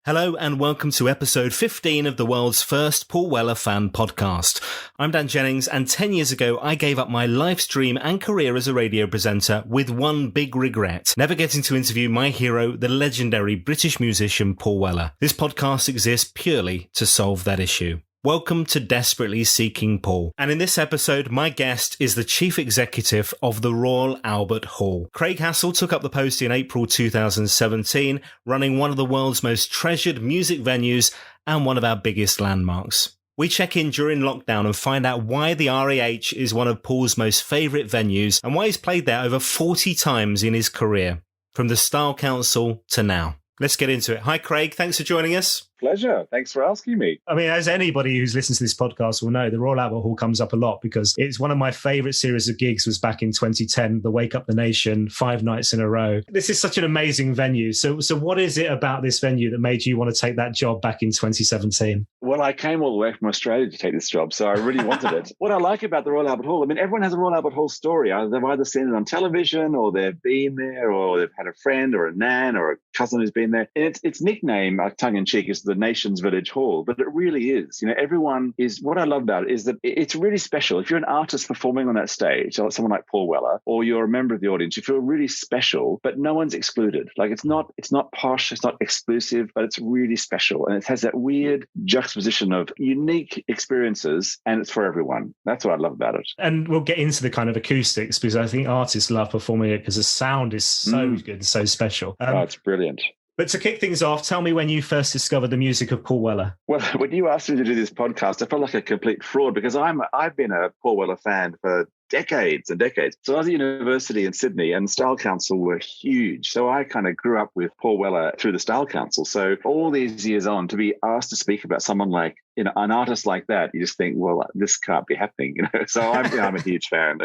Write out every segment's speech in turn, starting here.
Hello and welcome to episode 15 of the world's first Paul Weller fan podcast. I'm Dan Jennings, and 10 years ago I gave up my live stream and career as a radio presenter with one big regret: never getting to interview my hero, the legendary British musician Paul Weller. This podcast exists purely to solve that issue. Welcome to Desperately Seeking Paul. And in this episode, my guest is the Chief Executive of the Royal Albert Hall. Craig Hassall took up the post in April 2017, running one of the world's most treasured music venues and one of our biggest landmarks. We check in during lockdown and find out why the RAH is one of Paul's most favourite venues and why he's played there over 40 times in his career, from the Style Council to now. Let's get into it. Hi, Craig. Thanks for joining us. Pleasure. Thanks for asking me. I mean, as anybody who's listened to this podcast will know, the Royal Albert Hall comes up a lot because it's one of my favourite series of gigs was back in 2010, the Wake Up the Nation, 5 nights in a row. This is such an amazing venue. So what is it about this venue that made you want to take that job back in 2017? Well, I came all the way from Australia to take this job, so I really wanted it. What I like about the Royal Albert Hall, I mean, everyone has a Royal Albert Hall story. They've either seen it on television, or they've been there, or they've had a friend or a nan or a cousin who's been there. And its nickname, tongue-in-cheek, is the Nation's Village Hall, but it really is. You know, everyone is, what I love about it is that it's really special. If you're an artist performing on that stage, or someone like Paul Weller, or you're a member of the audience, you feel really special, but no one's excluded. Like, it's not posh, it's not exclusive, but it's really special. And it has that weird juxtaposition of unique experiences, and it's for everyone. That's what I love about it. And we'll get into the kind of acoustics, because I think artists love performing it because the sound is so good, so special. It's brilliant. But to kick things off, tell me when you first discovered the music of Paul Weller. Well, when you asked me to do this podcast, I felt like a complete fraud because I've been a Paul Weller fan for decades and decades. So I was at university in Sydney, and Style Council were huge. So I kind of grew up with Paul Weller through the Style Council. So all these years on, to be asked to speak about someone like, you know, an artist like that, you just think, well, this can't be happening, you know. So I'm a huge fan,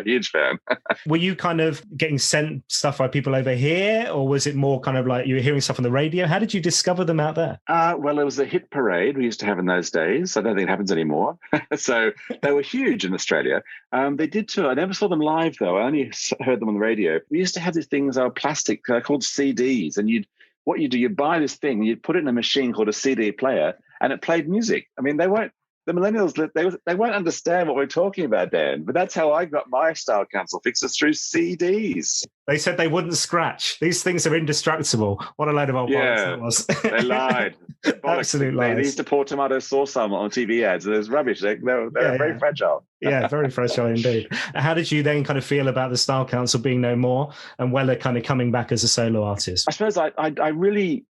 Were you kind of getting sent stuff by people over here, or was it more kind of like you were hearing stuff on the radio? How did you discover them out there? Well, it was a hit parade we used to have in those days. I don't think it happens anymore. So they were huge in Australia. They did tour. I never saw them live, though. I only heard them on the radio. We used to have these things, plastic, called CDs, and you'd buy this thing, you'd put it in a machine called a CD player, and it played music. I mean, the millennials, they won't understand what we're talking about, Dan, but that's how I got my Style Council fixes, through CDs. They said they wouldn't scratch. These things are indestructible. What a load of old bollocks that was. They lied. Absolute lies. They used to pour tomato sauce on TV ads. It was rubbish. They're very fragile. Yeah, very fragile indeed. How did you then kind of feel about the Style Council being no more, and Weller kind of coming back as a solo artist? I suppose I really,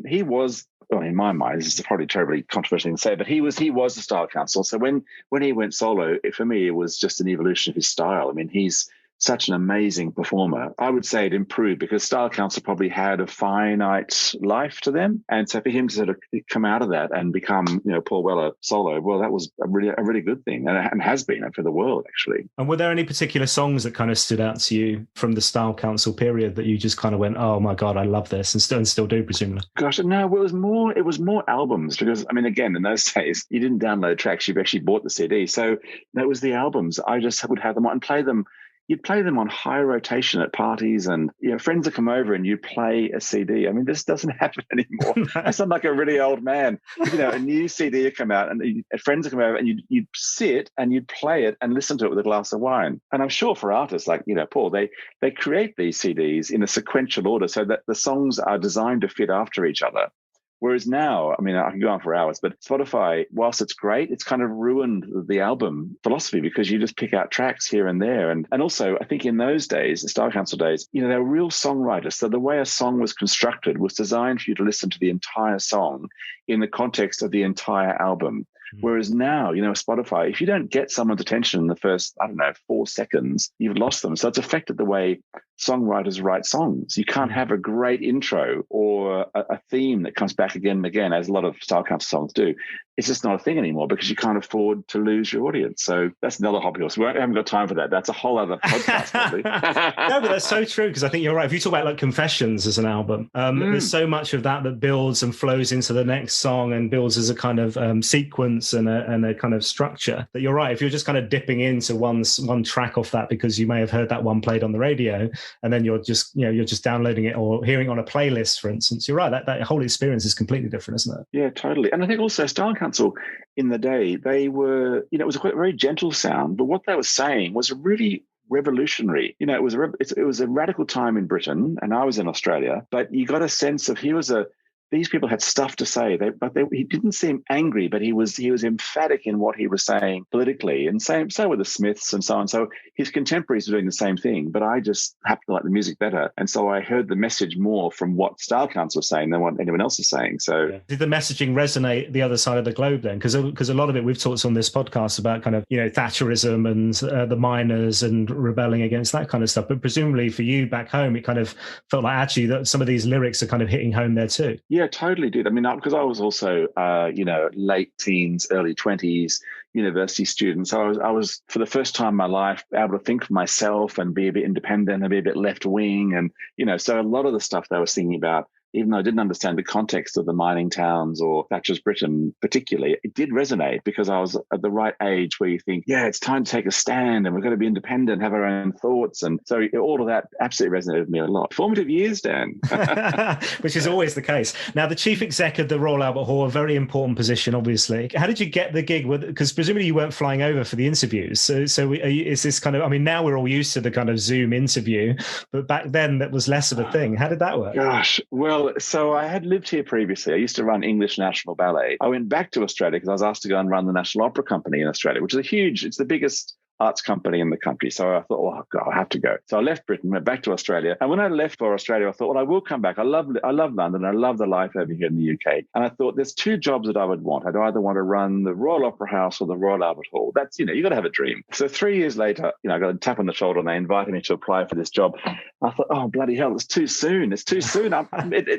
he was, well, in my mind, this is probably terribly controversial to say, but he was the Style Council. So when he went solo, for me, it was just an evolution of his style. I mean, he's such an amazing performer. I would say it improved because Style Council probably had a finite life to them. And so for him to sort of come out of that and become, you know, Paul Weller solo, well, that was a really good thing, and has been for the world, actually. And were there any particular songs that kind of stood out to you from the Style Council period that you just kind of went, oh my God, I love this, and still do, presumably? Gosh, no, it was more albums, because, I mean, again, in those days, you didn't download tracks, you actually bought the CD. So that was the albums. I just would have them on and play them. You'd play them on high rotation at parties, and, you know, friends would come over and you play a CD. I mean, this doesn't happen anymore. I sound like a really old man. You know, a new CD would come out, and friends would come over, and you'd sit and you'd play it and listen to it with a glass of wine. And I'm sure for artists like, you know, Paul, they create these CDs in a sequential order so that the songs are designed to fit after each other. Whereas now, I mean, I can go on for hours, but Spotify, whilst it's great, it's kind of ruined the album philosophy, because you just pick out tracks here and there. And also, I think in those days, the Style Council days, you know, they were real songwriters. So the way a song was constructed was designed for you to listen to the entire song in the context of the entire album. Whereas now, you know, Spotify, if you don't get someone's attention in the first, 4 seconds, you've lost them. So it's affected the way songwriters write songs. You can't have a great intro or a theme that comes back again and again, as a lot of Style Council songs do. It's just not a thing anymore because you can't afford to lose your audience. So that's another hobby horse. We haven't got time for that. That's a whole other podcast, probably. No, but that's so true, because I think you're right. If you talk about like Confessions as an album, there's so much of that builds and flows into the next song and builds as a kind of sequence and a kind of structure, that you're right. If you're just kind of dipping into one track off that because you may have heard that one played on the radio, and then you're just downloading it or hearing on a playlist, for instance. You're right, that whole experience is completely different, isn't it? Yeah, totally. And I think also Style Council in the day, they were, it was a quite very gentle sound, but what they were saying was really revolutionary. It was a radical time in Britain, and I was in Australia, but you got a sense of these people had stuff to say. He didn't seem angry, but he was emphatic in what he was saying politically. And so were the Smiths and so on. So his contemporaries were doing the same thing, but I just happened to like the music better. And so I heard the message more from what Style Council was saying than what anyone else is saying. So did the messaging resonate the other side of the globe then? Because a lot of it we've talked on this podcast about kind of, Thatcherism and the miners and rebelling against that kind of stuff. But presumably for you back home, it kind of felt like actually that some of these lyrics are kind of hitting home there too. Yeah, totally did. I mean, because I was also, late teens, early 20s, university student. So I was, for the first time in my life, able to think for myself and be a bit independent and be a bit left wing. And, so a lot of the stuff that I was thinking about, even though I didn't understand the context of the mining towns or Thatcher's Britain particularly, it did resonate because I was at the right age where you think, yeah, it's time to take a stand and we're going to be independent, have our own thoughts. And so all of that absolutely resonated with me a lot. Formative years, Dan. Which is always the case. Now, the chief exec of the Royal Albert Hall, a very important position, obviously. How did you get the gig? Because presumably you weren't flying over for the interviews. So is this kind of, now we're all used to the kind of Zoom interview, but back then that was less of a thing. How did that work? Gosh, well, so I had lived here previously. I used to run English National Ballet. I went back to Australia because I was asked to go and run the National Opera Company in Australia, which is it's the biggest arts company in the country. So I thought, oh God, I have to go. So I left Britain, went back to Australia. And when I left for Australia, I thought, well, I will come back. I love London. I love the life over here in the UK. And I thought there's two jobs that I would want. I'd either want to run the Royal Opera House or the Royal Albert Hall. That's, you got to have a dream. So 3 years later, I got a tap on the shoulder and they invited me to apply for this job. I thought, oh, bloody hell, it's too soon. It's too soon.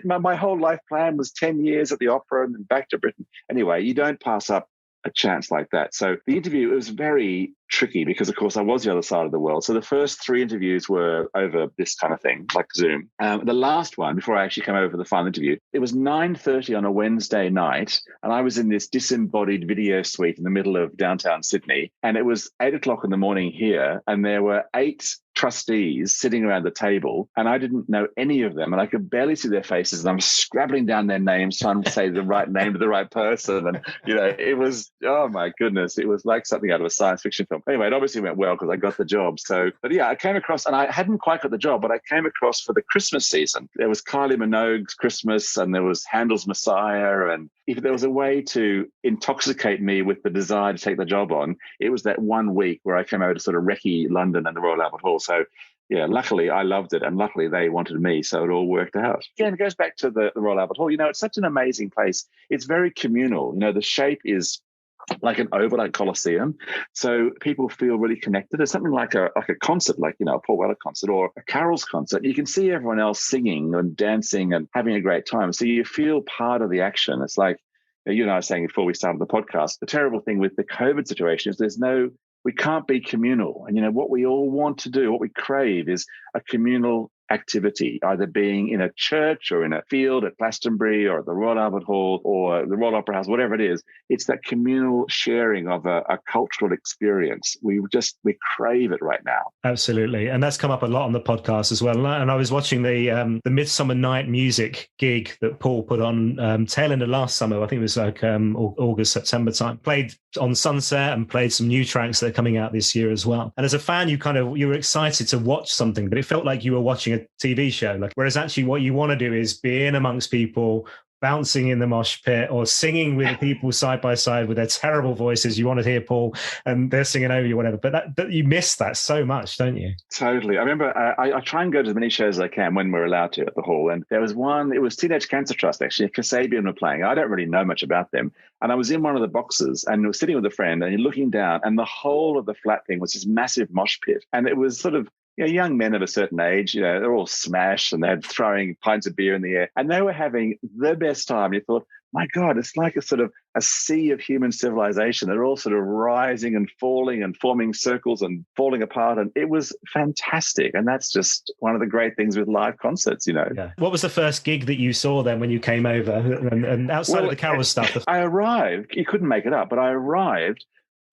My whole life plan was 10 years at the opera and then back to Britain. Anyway, you don't pass up a chance like that. So the interview, it was very tricky because, of course, I was the other side of the world. So the first 3 interviews were over this kind of thing, like Zoom. The last one, before I actually came over for the final interview, it was 9:30 on a Wednesday night, and I was in this disembodied video suite in the middle of downtown Sydney, and it was 8 o'clock in the morning here, and there were 8 trustees sitting around the table, and I didn't know any of them, and I could barely see their faces, and I'm scrabbling down their names, trying to say the right name to the right person, and it was, oh my goodness, it was like something out of a science fiction film. Anyway, it obviously went well because I got the job. So, but yeah, I came across, and I hadn't quite got the job, but I came across for the Christmas season. There was Kylie Minogue's Christmas, and there was Handel's Messiah, and if there was a way to intoxicate me with the desire to take the job on, it was that 1 week where I came over to sort of recce London and the Royal Albert Hall. So yeah, luckily I loved it, and luckily they wanted me, so it all worked out. Again, it goes back to the Royal Albert Hall. It's such an amazing place. It's very communal. The shape is like an oval, like Colosseum. So people feel really connected. It's something like a concert, like, a Paul Weller concert or a Carols concert. You can see everyone else singing and dancing and having a great time. So you feel part of the action. It's like, you and I were saying before we started the podcast, the terrible thing with the COVID situation is we can't be communal. And, what we all want to do, what we crave is a communal activity, either being in a church or in a field at Glastonbury or at the Royal Albert Hall or the Royal Opera House, whatever it is. It's that communal sharing of a cultural experience. We crave it right now. Absolutely. And that's come up a lot on the podcast as well. And I was watching the Midsummer Night Music gig that Paul put on tail end of last summer. I think it was like August, September time. Played on Sunset and played some new tracks that are coming out this year as well. And as a fan, you were excited to watch something, but it felt like you were watching a TV show. Whereas actually what you want to do is be in amongst people, bouncing in the mosh pit or singing with people side by side with their terrible voices. You want to hear Paul and they're singing over you, whatever. But you miss that so much, don't you? Totally. I remember I try and go to as many shows as I can when we're allowed to at the hall. And there was one, it was Teenage Cancer Trust, actually. Kasabian were playing. I don't really know much about them. And I was in one of the boxes and was sitting with a friend and you're looking down and the whole of the flat thing was this massive mosh pit. And it was sort of, young men of a certain age, they're all smashed and they're throwing pints of beer in the air and they were having the best time. You thought, my God, it's like a sort of a sea of human civilization. They're all sort of rising and falling and forming circles and falling apart. And it was fantastic. And that's just one of the great things with live concerts, Yeah. What was the first gig that you saw then when you came over? And outside of the Carol stuff? I arrived, you couldn't make it up, but I arrived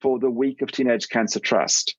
for the week of Teenage Cancer Trust.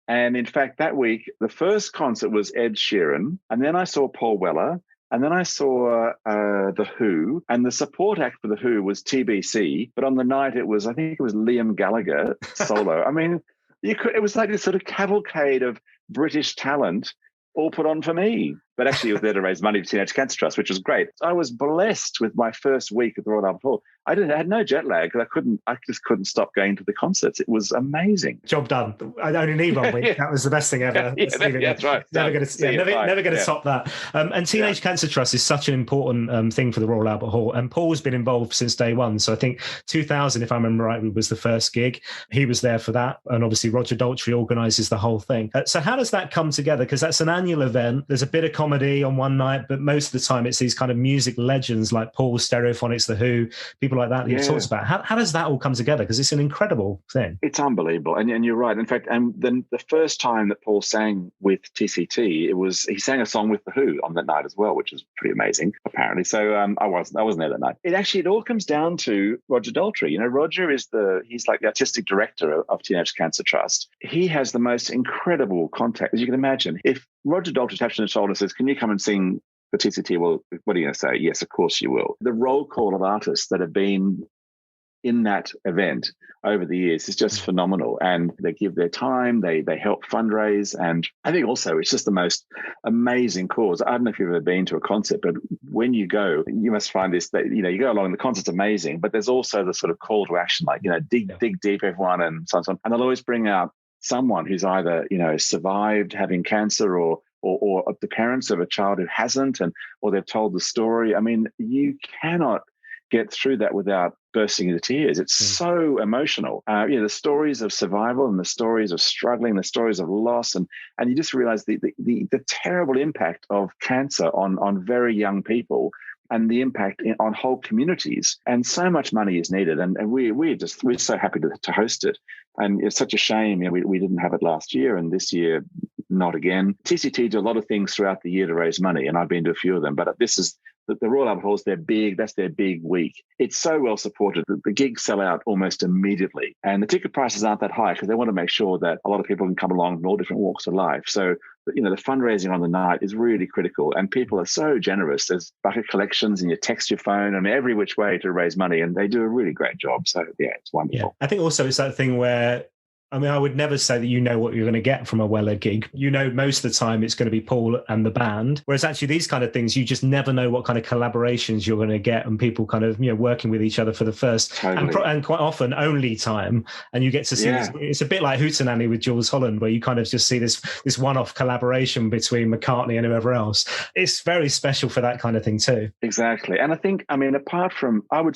And in fact, that week, the first concert was Ed Sheeran, and then I saw Paul Weller, and then I saw The Who, and the support act for The Who was TBC, but on the night I think it was Liam Gallagher solo. I mean, it was like this sort of cavalcade of British talent all put on for me. But actually, it was there to raise money for Teenage Cancer Trust, which was great. I was blessed with my first week at the Royal Albert Hall. I had no jet lag because I just couldn't stop going to the concerts. It was amazing. Job done. I only need 1 week. That was the best thing ever. That's right. Never going to top that. And Teenage Cancer Trust is such an important thing for the Royal Albert Hall. And Paul's been involved since day one. So I think 2000, if I remember right, was the first gig. He was there for that. And obviously Roger Daltrey organises the whole thing. So how does that come together? Because that's an annual event. There's a bit of comedy on one night, but most of the time it's these kind of music legends like Paul, Stereophonics, The Who, people like that you've talked about. How does that all come together? Because it's an incredible thing. It's unbelievable. And you're right. In fact, and then the first time that Paul sang with TCT, he sang a song with The Who on that night as well, which is pretty amazing, apparently. So I wasn't there that night. It all comes down to Roger Daltrey. You know, Roger he's like the artistic director of Teenage Cancer Trust. He has the most incredible contact, as you can imagine. If Roger Daltrey taps on the shoulder and says, "Can you come and sing for TCT?" Well, what are you going to say? Yes, of course you will. The roll call of artists that have been in that event over the years is just phenomenal. And they give their time, they help fundraise. And I think also it's just the most amazing cause. I don't know if you've ever been to a concert, but when you go, you must find this, that, you know, you go along, the concert's amazing, but there's also the sort of call to action, like, you know, dig deep, everyone, and so on. And they'll always bring out someone who's either, you know, survived having cancer or the parents of a child who hasn't, or they've told the story. I mean, you cannot get through that without bursting into tears. It's so emotional. The stories of survival and the stories of struggling, the stories of loss, and you just realize the terrible impact of cancer on very young people, and the impact on whole communities. And so much money is needed, and we're so happy to host it. And it's such a shame, you know, we didn't have it last year, and this year not again. TCT do a lot of things throughout the year to raise money, and I've been to a few of them, but this is the Royal Albert Hall's that's their big week. It's so well supported that the gigs sell out almost immediately. And the ticket prices aren't that high because they want to make sure that a lot of people can come along from all different walks of life. So, you know, the fundraising on the night is really critical, and people are so generous. There's bucket collections, and you text your phone and every which way to raise money, and they do a really great job. So, yeah, it's wonderful. Yeah. I think also it's that thing where, I mean, I would never say that you know what you're going to get from a Weller gig. You know, most of the time it's going to be Paul and the band. Whereas actually these kind of things, you just never know what kind of collaborations you're going to get, and people kind of, you know, working with each other for the first and quite often only time. And you get to see this. It's a bit like Hootenanny with Jules Holland, where you kind of just see this one-off collaboration between McCartney and whoever else. It's very special for that kind of thing too. Exactly. And I think, I mean, apart from Roger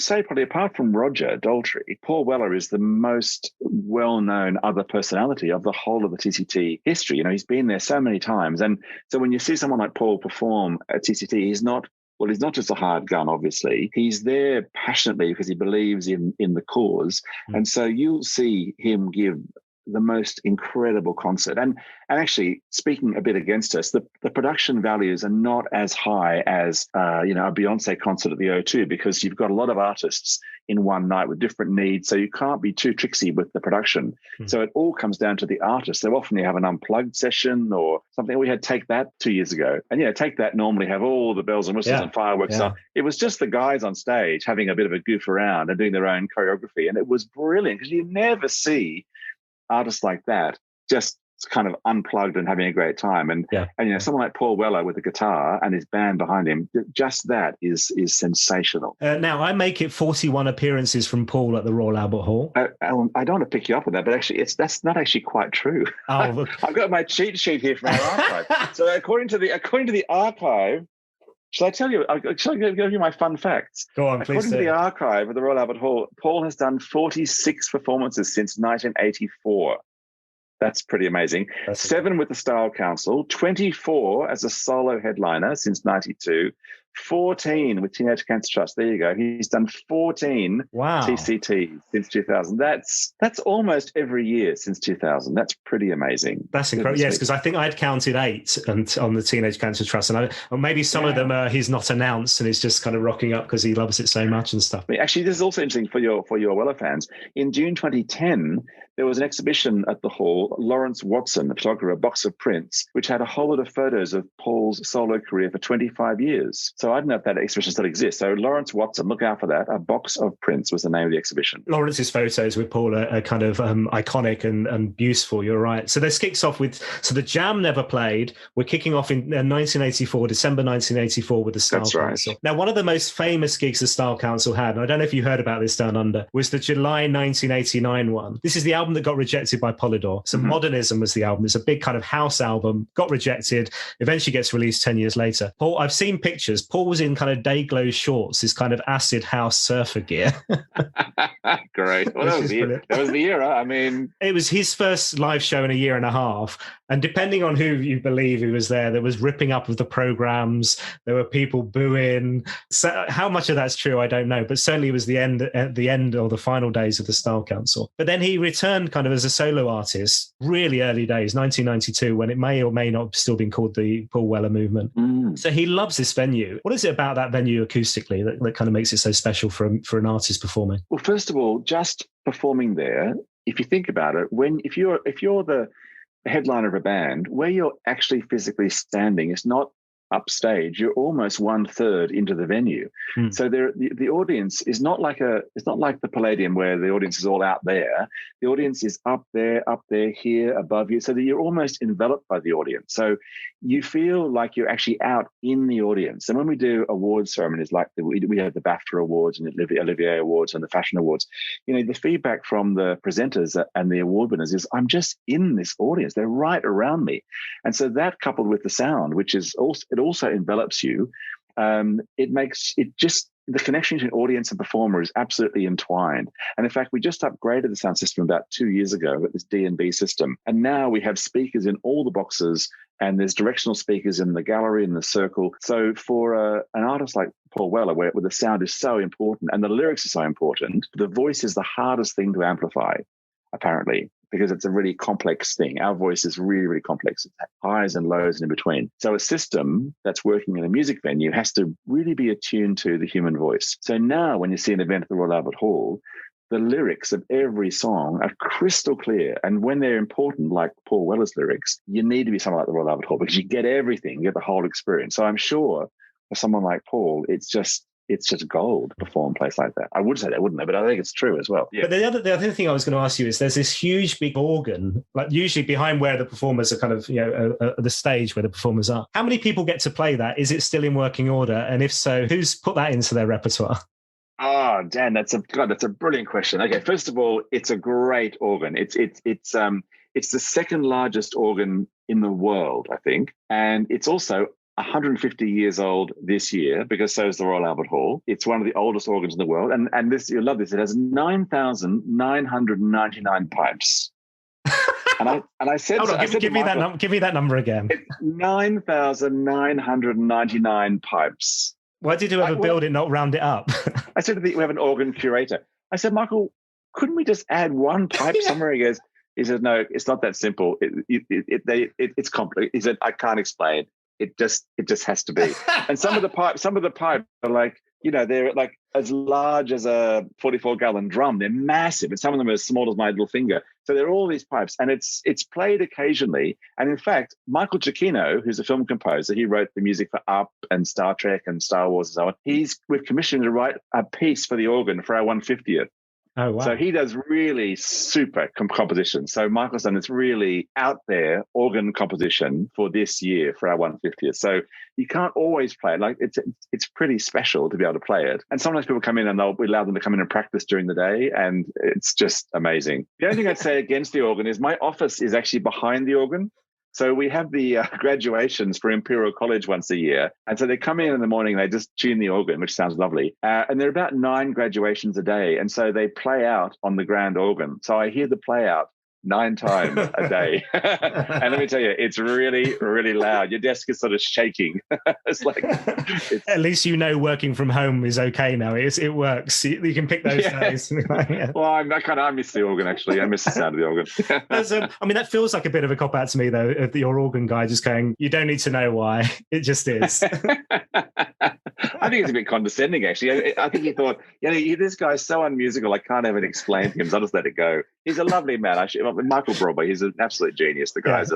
Daltrey, Paul Weller is the most well-known other personality of the whole of the TCT history. You know, he's been there so many times. And so when you see someone like Paul perform at TCT, he's not just a hard gun, obviously. He's there passionately because he believes in the cause. And so you'll see him give the most incredible concert. And actually, speaking a bit against us, the production values are not as high as a Beyonce concert at the O2, because you've got a lot of artists in one night with different needs, so you can't be too tricksy with the production. So it all comes down to the artist. So often you have an unplugged session or something. We had Take That 2 years ago, and Take That normally have all the bells and whistles and fireworks. So it was just the guys on stage having a bit of a goof around and doing their own choreography, and it was brilliant because you never see artists like that just kind of unplugged and having a great time. And someone like Paul Weller with a guitar and his band behind him, just that is sensational. Now, I make it 41 appearances from Paul at the Royal Albert Hall. I don't want to pick you up on that, but actually that's not actually quite true. Oh, I've got my cheat sheet here from our archive. So according to the archive, shall I tell you? Shall I give you my fun facts? Go on, please. According to the archive of the Royal Albert Hall, Paul has done 46 performances since 1984. That's pretty amazing. 7 with the Style Council, 24 as a solo headliner since 92, 14 with Teenage Cancer Trust. There you go. He's done 14 Wow. TCTs since 2000. That's almost every year since 2000. That's pretty amazing. That's incredible. Yes, because I think I'd counted 8 on the Teenage Cancer Trust, or maybe some of them he's not announced and he's just kind of rocking up because he loves it so much and stuff. Actually, this is also interesting for your Weller fans. In June 2010, there was an exhibition at the Hall, Lawrence Watson, the photographer, a box of prints, which had a whole lot of photos of Paul's solo career for 25 years. So I don't know if that exhibition still exists. So Lawrence Watson, look out for that. A box of prints was the name of the exhibition. Lawrence's photos with Paul are kind of iconic and beautiful. You're right. So this kicks off with, so the Jam never played. We're kicking off in 1984, December 1984 with the Style Council. Now, one of the most famous gigs the Style Council had, and I don't know if you heard about this down under, was the July 1989 one. This is the album that got rejected by Polydor. So Modernism was the album. It's a big kind of house album, got rejected, eventually gets released 10 years later. Paul, I've seen pictures. Paul was in kind of Dayglow shorts, this kind of acid house surfer gear. Great. Well, that was the era. I mean, it was his first live show in a year and a half. And depending on who you believe who was there was ripping up of the programs. There were people booing. So how much of that's true, I don't know. But certainly it was at the end or the final days of the Style Council. But then he returned kind of as a solo artist, really early days, 1992, when it may or may not have still been called the Paul Weller movement. So he loves this venue. What is it about that venue acoustically that kind of makes it so special for an artist performing? Well, first of all, just performing there, if you think about it, if you're the headliner of a band, where you're actually physically standing is not upstage. You're almost 1/3 into the venue. So the audience is not like the Palladium where the audience is all out there. The audience is up there, here, above you, so that you're almost enveloped by the audience. So you feel like you're actually out in the audience. And when we do awards ceremonies, like we have the BAFTA Awards and the Olivier Awards and the Fashion Awards, the feedback from the presenters and the award winners is, I'm just in this audience. They're right around me. And so that, coupled with the sound, which is also envelops you, it makes it just, the connection between audience and performer is absolutely entwined. And in fact, we just upgraded the sound system about 2 years ago with this D&B system. And now we have speakers in all the boxes, and there's directional speakers in the gallery and the circle. So for an artist like Paul Weller, where the sound is so important and the lyrics are so important, the voice is the hardest thing to amplify, apparently, because it's a really complex thing. Our voice is really, really complex. It's highs and lows and in between. So a system that's working in a music venue has to really be attuned to the human voice. So now when you see an event at the Royal Albert Hall, the lyrics of every song are crystal clear. And when they're important, like Paul Weller's lyrics, you need to be somewhere like the Royal Albert Hall because you get everything, you get the whole experience. So I'm sure for someone like Paul, it's just gold to perform a place like that. I would say that, wouldn't I? But I think it's true as well. Yeah. But the other thing I was going to ask you is there's this huge big organ, like usually behind where the performers are kind of, the stage where the performers are. How many people get to play that? Is it still in working order? And if so, who's put that into their repertoire? Oh, Dan, that's a brilliant question. Okay, first of all, it's a great organ. It's the second largest organ in the world, I think. And it's also 150 years old this year, because so is the Royal Albert Hall. It's one of the oldest organs in the world. And this, you'll love this, it has 9,999 pipes. And I said, hold on, give me that number again. It's 9,999 pipes. Why did you ever build it, not round it up? I said we have an organ curator. I said, Michael, couldn't we just add one pipe somewhere? He says, no, it's not that simple. It's complicated. He said, I can't explain. It just has to be. And some of the pipes are like, they're like as large as a 44-gallon drum. They're massive, and some of them are as small as my little finger. So there are all these pipes, and it's played occasionally. And in fact, Michael Giacchino, who's a film composer, he wrote the music for Up and Star Trek and Star Wars and so on. We've commissioned him to write a piece for the organ for our 150th. Oh, wow. So he does really super composition. So Michael's done this really out there organ composition for this year for our 150th. So you can't always play it. Like it's pretty special to be able to play it. And sometimes people come in and we allow them to come in and practice during the day, and it's just amazing. The only thing I'd say against the organ is my office is actually behind the organ. So we have the graduations for Imperial College once a year. And so they come in the morning, they just tune the organ, which sounds lovely. And there are about 9 graduations a day. And so they play out on the grand organ. So I hear the play out 9 times a day. And let me tell you, it's really, really loud. Your desk is sort of shaking. It's like... At least you know working from home is okay now. It works. You can pick those days. Yeah. Well, I miss the organ, actually. I miss the sound of the organ. I mean, that feels like a bit of a cop-out to me, though, of your organ guy just going, you don't need to know why. It just is. I think it's a bit condescending, actually. I think he thought, this guy's so unmusical, I can't even explain to him, so I'll just let it go. He's a lovely man. Michael Broadway, he's an absolute genius. The guy's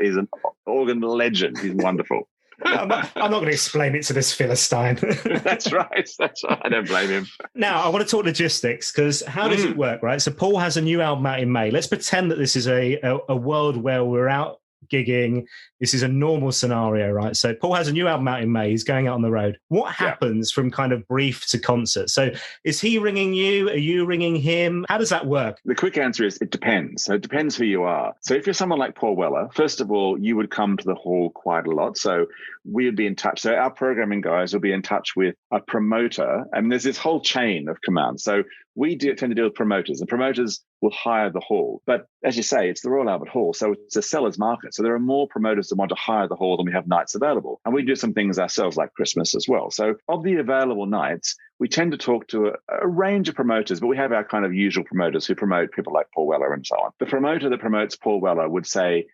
he's an organ legend. He's wonderful. I'm not going to explain it to this Philistine. That's right. I don't blame him. Now, I want to talk logistics, because how does it work, right? So Paul has a new album out in May. Let's pretend that this is a world where we're out gigging. This is a normal scenario, right? So Paul has a new album out in May. He's going out on the road. What happens from kind of brief to concert? So is he ringing you? Are you ringing him? How does that work? The quick answer is it depends. So it depends who you are. So if you're someone like Paul Weller, first of all, you would come to the hall quite a lot. So we would be in touch. So our programming guys will be in touch with a promoter. And there's this whole chain of command. So we tend to deal with promoters, and promoters will hire the hall. But as you say, it's the Royal Albert Hall, so it's a seller's market. So there are more promoters that want to hire the hall than we have nights available. And we do some things ourselves like Christmas as well. So of the available nights, we tend to talk to a range of promoters, but we have our kind of usual promoters who promote people like Paul Weller and so on. The promoter that promotes Paul Weller would say,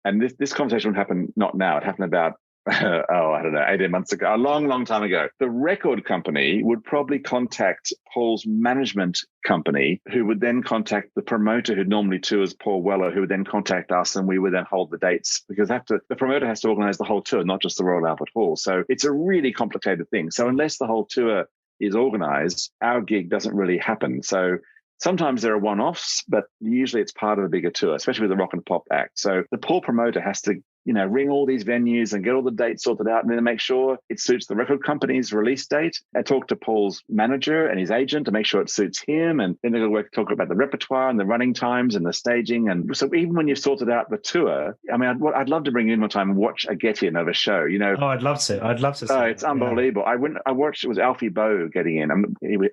and this conversation would happen not now, it happened about 18 months ago, a long, long time ago. The record company would probably contact Paul's management company, who would then contact the promoter who normally tours Paul Weller, who would then contact us, and we would then hold the dates, because the promoter has to organize the whole tour, not just the Royal Albert Hall. So it's a really complicated thing. So unless the whole tour is organized, our gig doesn't really happen. So sometimes there are one-offs, but usually it's part of a bigger tour, especially with the rock and pop act. So the Paul promoter has to ring all these venues and get all the dates sorted out, and then make sure it suits the record company's release date, and talk to Paul's manager and his agent to make sure it suits him. And then they'll talk about the repertoire and the running times and the staging. And so even when you've sorted out the tour, I mean, I'd love to bring you in one time and watch a get-in of a show, Oh, I'd love to see it's unbelievable. Yeah. I watched, it was Alfie Boe getting in.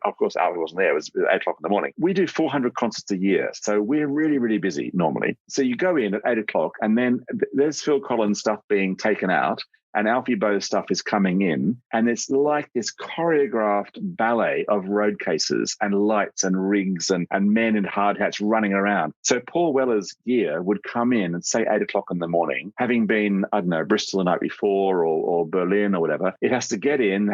Of course, Alfie wasn't there. It was 8 o'clock in the morning. We do 400 concerts a year. So we're really, really busy normally. So you go in at 8 o'clock, and then there's Phil Collins stuff being taken out, and Alfie Boe's stuff is coming in, and it's like this choreographed ballet of road cases and lights and rigs and men in hard hats running around. So Paul Weller's gear would come in at, say, 8 o'clock in the morning, having been, I don't know, Bristol the night before or Berlin or whatever. It has to get in,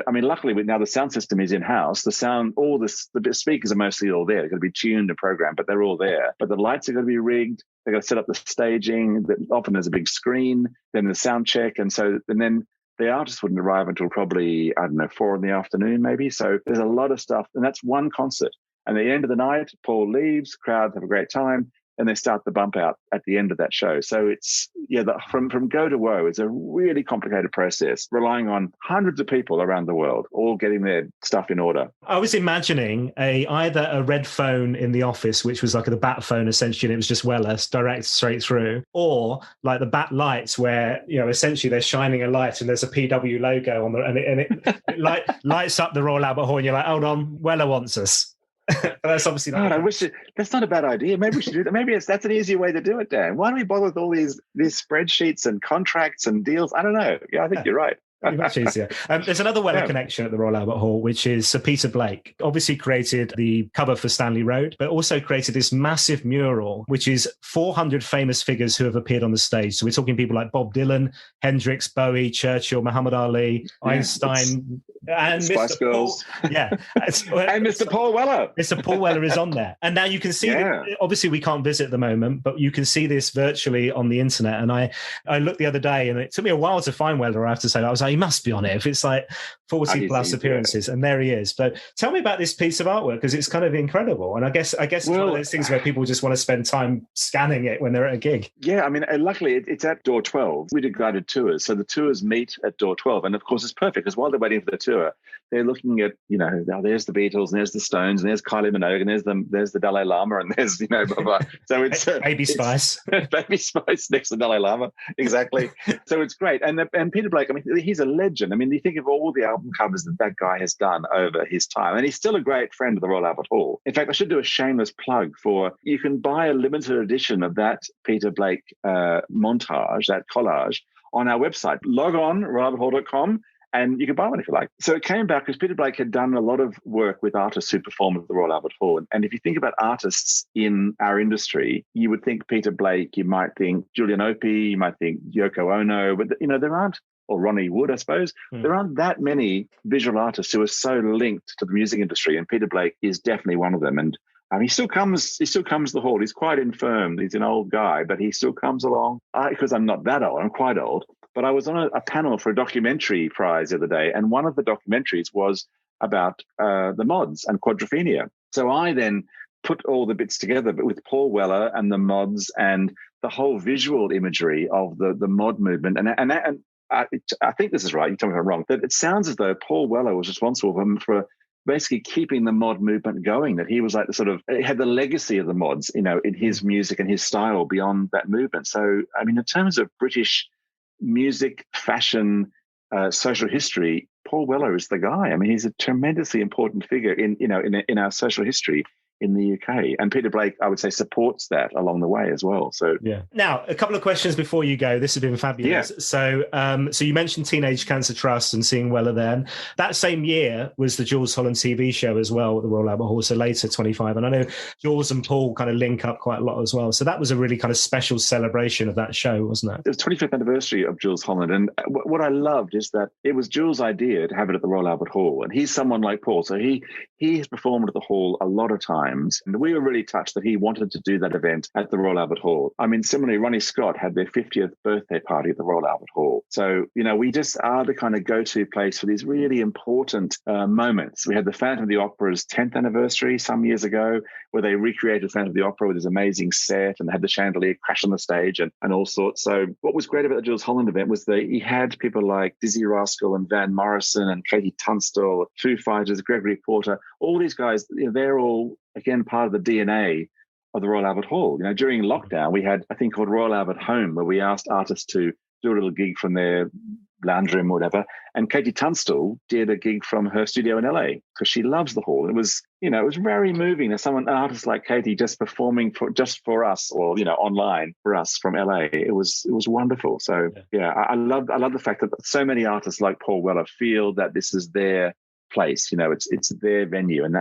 luckily now the sound system is in-house. The sound, the speakers are mostly all there. They're going to be tuned and programmed, but they're all there. But the lights are going to be rigged. They've got to set up the staging. Often there's a big screen, then the sound check. And then the artist wouldn't arrive until probably, 4 in the afternoon maybe. So there's a lot of stuff. And that's one concert. And at the end of the night, Paul leaves, crowds have a great time, and they start the bump out at the end of that show. So it's, from go to woe, it's a really complicated process, relying on hundreds of people around the world, all getting their stuff in order. I was imagining either a red phone in the office, which was like the bat phone essentially, and it was just wireless, direct straight through, or like the bat lights where, essentially they're shining a light and there's a PW logo on it lights up the Royal Albert Hall, and you're like, hold on, Weller wants us. That's obviously not. God, I wish that's not a bad idea. Maybe we should do that. Maybe that's an easier way to do it, Dan. Why don't we bother with all these spreadsheets and contracts and deals? I don't know. Yeah, I think you're right. Much easier. There's another Weller connection at the Royal Albert Hall, which is Sir Peter Blake. Obviously created the cover for Stanley Road, but also created this massive mural, which is 400 famous figures who have appeared on the stage. So we're talking people like Bob Dylan, Hendrix, Bowie, Churchill, Muhammad Ali, Einstein, and Spice Mr. Girls. Paul. Yeah. And Mr. Paul Weller. Mr. Paul Weller is on there. And now you can see, obviously we can't visit at the moment, but you can see this virtually on the internet. And I looked the other day, and it took me a while to find Weller, I have to say. I was like, he must be on it if it's like 40 plus appearances, and there he is. So tell me about this piece of artwork, because it's kind of incredible. And I guess it's one of those things where people just want to spend time scanning it when they're at a gig. Yeah, I mean, luckily it's at door 12. We do guided tours, so the tours meet at door 12, and of course it's perfect because while they're waiting for the tour, they're looking at, there's the Beatles, and there's the Stones, and there's Kylie Minogue, and there's the Dalai Lama, and there's blah, blah. So it's Baby Spice, Baby Spice next to Dalai Lama, exactly. So it's great, and Peter Blake, I mean, he's a legend. I mean, you think of all the albums album covers that that guy has done over his time. And he's still a great friend of the Royal Albert Hall. In fact, I should do a shameless plug for, you can buy a limited edition of that Peter Blake montage, that collage, on our website. Log on, royalalberthall.com, and you can buy one if you like. So it came back because Peter Blake had done a lot of work with artists who performed at the Royal Albert Hall. And if you think about artists in our industry, you would think Peter Blake, you might think Julian Opie, you might think Yoko Ono, but there aren't, or Ronnie Wood, I suppose. There aren't that many visual artists who are so linked to the music industry, and Peter Blake is definitely one of them. And he still comes to the hall. He's quite infirm. He's an old guy, but he still comes along. Because I'm not that old, I'm quite old. But I was on a panel for a documentary prize the other day, and one of the documentaries was about the mods and quadrophenia. So I then put all the bits together, but with Paul Weller and the mods and the whole visual imagery of the mod movement. And I think this is right. You tell me if I'm wrong. That it sounds as though Paul Weller was responsible for basically keeping the mod movement going, that he was like he had the legacy of the mods, in his music and his style beyond that movement. So, I mean, in terms of British music, fashion, social history, Paul Weller is the guy. I mean, he's a tremendously important figure in our social history in the UK. And Peter Blake, I would say, supports that along the way as well. So yeah. Now, a couple of questions before you go. This has been fabulous. Yeah. So you mentioned Teenage Cancer Trust and seeing Weller then. That same year was the Jules Holland TV show as well at the Royal Albert Hall, so later 25. And I know Jules and Paul kind of link up quite a lot as well. So that was a really kind of special celebration of that show, wasn't it? It was 25th anniversary of Jules Holland. And what I loved is that it was Jules' idea to have it at the Royal Albert Hall. And he's someone like Paul. So he has performed at the Hall a lot of times. And we were really touched that he wanted to do that event at the Royal Albert Hall. I mean, similarly, Ronnie Scott had their 50th birthday party at the Royal Albert Hall. So, we just are the kind of go-to place for these really important moments. We had the Phantom of the Opera's 10th anniversary some years ago, where they recreated Phantom of the Opera with this amazing set and had the chandelier crash on the stage and all sorts. So what was great about the Jules Holland event was that he had people like Dizzy Rascal and Van Morrison and Katie Tunstall, Foo Fighters, Gregory Porter, all these guys, they're all, again, part of the DNA of the Royal Albert Hall. During lockdown, we had a thing called Royal Albert Home, where we asked artists to do a little gig from their lounge room or whatever. And Katie Tunstall did a gig from her studio in LA because she loves the hall. It was, it was very moving. There's an artist like Katie just performing for us, or online for us from LA. It was wonderful. So yeah, I love the fact that so many artists like Paul Weller feel that this is their place. It's their venue, and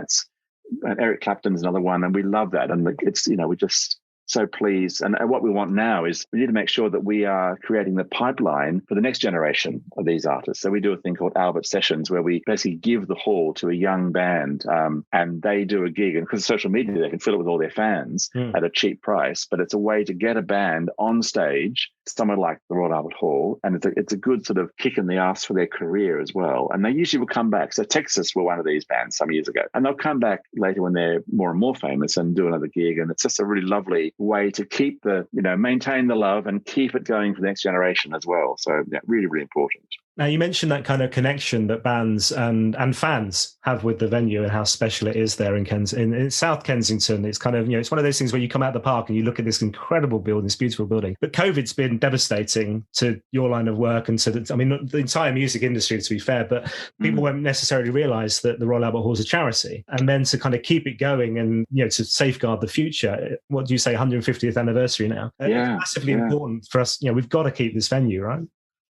Eric Clapton's another one, and we love that. And it's we're just so pleased. And what we want now is we need to make sure that we are creating the pipeline for the next generation of these artists. So we do a thing called Albert Sessions, where we basically give the hall to a young band, and they do a gig. And because of social media, they can fill it with all their fans at a cheap price. But it's a way to get a band on stage somewhere like the Royal Albert Hall, and it's a good sort of kick in the ass for their career as well. And they usually will come back. So Texas were one of these bands some years ago, and they'll come back later when they're more and more famous and do another gig. And it's just a really lovely way to keep maintain the love and keep it going for the next generation as well. So yeah, really, really important. Now, you mentioned that kind of connection that bands and fans have with the venue and how special it is there in South Kensington. It's kind of, it's one of those things where you come out of the park and you look at this incredible building, this beautiful building. But COVID's been devastating to your line of work and to the entire music industry, to be fair, but people won't necessarily realise that the Royal Albert Hall is a charity. And then to kind of keep it going and, to safeguard the future, what do you say, 150th anniversary now? Yeah, it's massively important for us. We've got to keep this venue, right?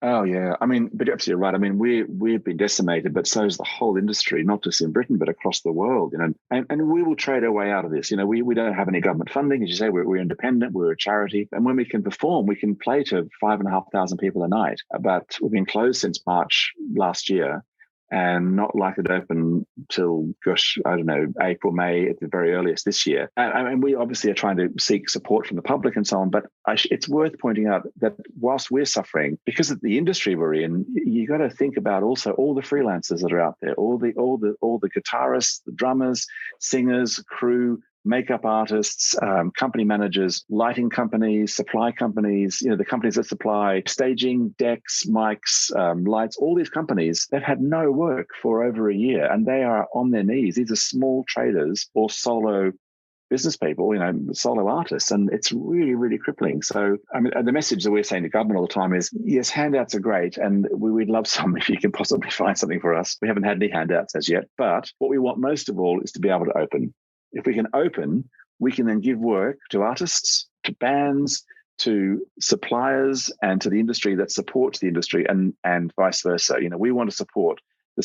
Oh, yeah. I mean, but you're absolutely right. I mean, we've been decimated, but so is the whole industry, not just in Britain, but across the world. And we will trade our way out of this. We don't have any government funding. As you say, we're independent, we're a charity. And when we can perform, we can play to 5,500 people a night. But we've been closed since March last year, and not likely to open till, April, May at the very earliest this year. And we obviously are trying to seek support from the public and so on. But it's worth pointing out that whilst we're suffering, because of the industry we're in, you got to think about also all the freelancers that are out there, all the guitarists, the drummers, singers, crew, makeup artists, company managers, lighting companies, supply companies, the companies that supply staging, decks, mics, lights, all these companies, they've had no work for over a year, and they are on their knees. These are small traders or solo business people, solo artists, and it's really, really crippling. So, I mean, the message that we're saying to government all the time is, yes, handouts are great, and we'd love some if you can possibly find something for us. We haven't had any handouts as yet, but what we want most of all is to be able to open. If we can open, we can then give work to artists, to bands, to suppliers, and to the industry that supports the industry, and vice versa. We want to support the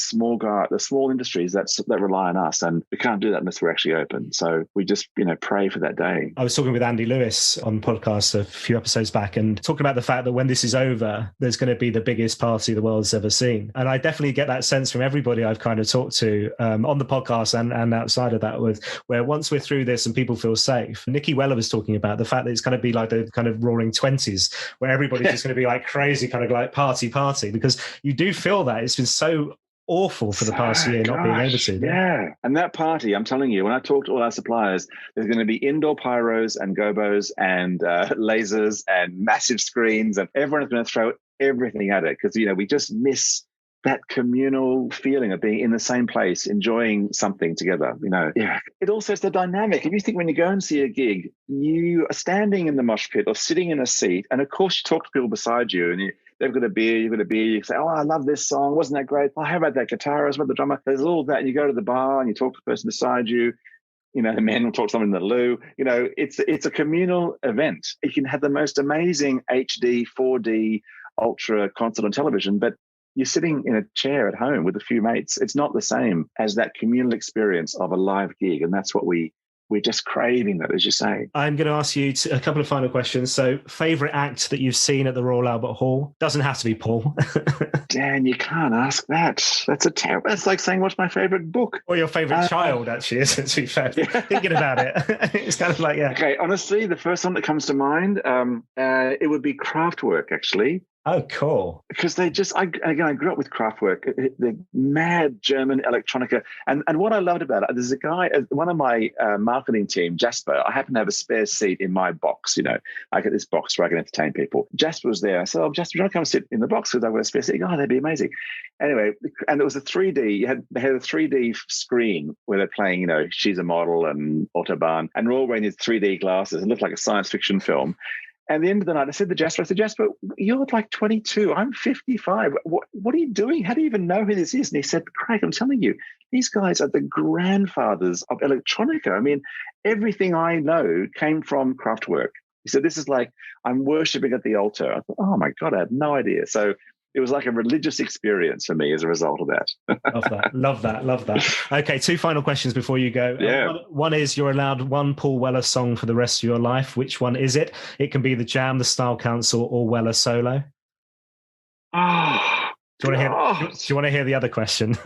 small industries that rely on us, and we can't do that unless we're actually open. So we just pray for that day. I was talking with Andy Lewis on podcast a few episodes back, and talking about the fact that when this is over, there's going to be the biggest party the world's ever seen. And I definitely get that sense from everybody I've kind of talked to on the podcast and outside of that, where once we're through this and people feel safe. Nikki Weller was talking about the fact that it's going to be like the kind of roaring 20s, where everybody's just going to be like crazy, kind of like party, because you do feel that it's been so awful for the past year not being able to. Yeah. And that party, I'm telling you, when I talk to all our suppliers, there's going to be indoor pyros and gobos and lasers and massive screens, and everyone's going to throw everything at it because, we just miss that communal feeling of being in the same place, enjoying something together, Yeah. It also is the dynamic. If you think when you go and see a gig, you are standing in the mosh pit or sitting in a seat, and of course you talk to people beside you, and they've got a beer, you've got a beer, you say, oh, I love this song, wasn't that great? Oh, how about that guitarist, what about the drummer? There's all that, and you go to the bar and you talk to the person beside you, the men will talk to someone in the loo. It's a communal event. You can have the most amazing HD, 4D, ultra concert on television, but you're sitting in a chair at home with a few mates. It's not the same as that communal experience of a live gig, and that's what we're just craving that, as you say. I'm going to ask you a couple of final questions. So, favourite act that you've seen at the Royal Albert Hall? Doesn't have to be Paul. Dan, you can't ask that. That's like saying, what's my favourite book? Or your favourite child, actually, isn't it, to be fair? Yeah. Thinking about it. It's kind of like, yeah. Okay, honestly, the first one that comes to mind, it would be Kraftwerk, actually. Oh, cool. Because they just, I grew up with Kraftwerk, the mad German electronica. And what I loved about it, there's a guy, one of my marketing team, Jasper, I happen to have a spare seat in my box, I get this box where I can entertain people. Jasper was there. I said, oh, Jasper, do you want to come sit in the box? Because I've got a spare seat. Oh, that'd be amazing. Anyway, and it was a 3D, they had a 3D screen where they're playing, She's a Model and Autobahn, and we're all wearing these 3D glasses. It looked like a science fiction film. At the end of the night, I said to Jasper, you're like 22. I'm 55. What are you doing? How do you even know who this is? And he said, Craig, I'm telling you, these guys are the grandfathers of electronica. I mean, everything I know came from Kraftwerk. He said, this is like, I'm worshipping at the altar. I thought, oh my God, I had no idea. So it was like a religious experience for me as a result of that. Love that. Okay, two final questions before you go. Yeah. One is, you're allowed one Paul Weller song for the rest of your life. Which one is it? It can be The Jam, The Style Council, or Weller solo. Do you want to hear the other question?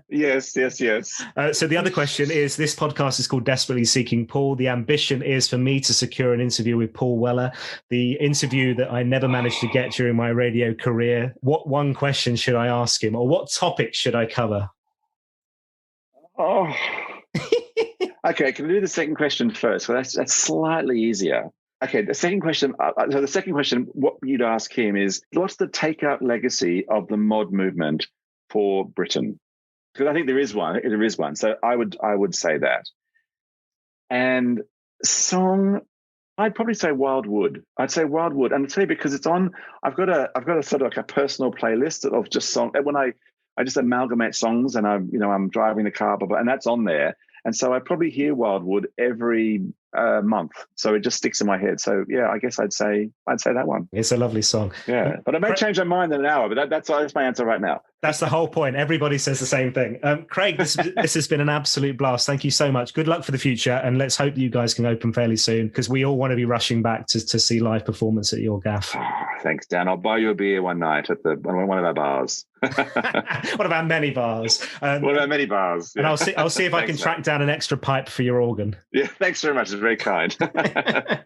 Yes. So the other question is, this podcast is called Desperately Seeking Paul. The ambition is for me to secure an interview with Paul Weller, the interview that I never managed to get during my radio career. What one question should I ask him, or what topic should I cover? Oh, okay. Can we do the second question first? Well, that's slightly easier. Okay, the second question, what you'd ask him is, what's the take-out legacy of the mod movement for Britain? Because I think there is one. So I would say that. And song, I'd probably say Wildwood. I'd say Wildwood, and I'll tell you because it's on. I've got a sort of like a personal playlist of just songs. When I just amalgamate songs, and I'm driving the car, and that's on there. And so I probably hear Wildwood every month, so it just sticks in my head. So yeah, I guess I'd say that one. It's a lovely song. Yeah, but I may change my mind in an hour. But that's my answer right now. That's the whole point. Everybody says the same thing. Craig, this has been an absolute blast. Thank you so much. Good luck for the future, and let's hope that you guys can open fairly soon, because we all want to be rushing back to see live performance at your gaff. Oh, thanks, Dan. I'll buy you a beer one night at one of our bars. What about many bars? What about many bars? Yeah. And I'll see if I can track down an extra pipe for your organ. Yeah, thanks very much. It's very kind. No,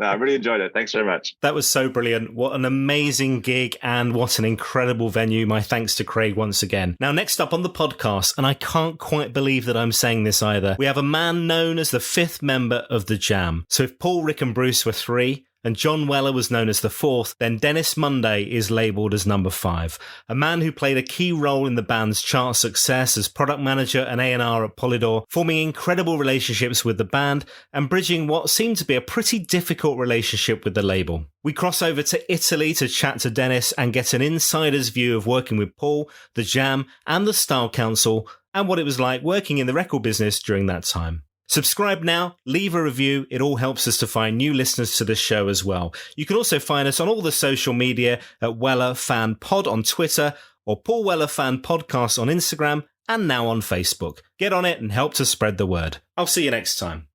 I really enjoyed it. Thanks very much. That was so brilliant. What an amazing gig, and what an incredible venue. My thanks to Craig once again. Now, next up on the podcast, and I can't quite believe that I'm saying this either, we have a man known as the fifth member of the Jam. So if Paul, Rick and Bruce were three, and John Weller was known as the fourth, then Dennis Munday is labelled as number 5, a man who played a key role in the band's chart success as product manager and A&R at Polydor, forming incredible relationships with the band and bridging what seemed to be a pretty difficult relationship with the label. We cross over to Italy to chat to Dennis and get an insider's view of working with Paul, the Jam and the Style Council, and what it was like working in the record business during that time. Subscribe now, leave a review, it all helps us to find new listeners to this show as well. You can also find us on all the social media at Weller Fan Pod on Twitter or Paul Weller Fan Podcast on Instagram and now on Facebook. Get on it and help to spread the word. I'll see you next time.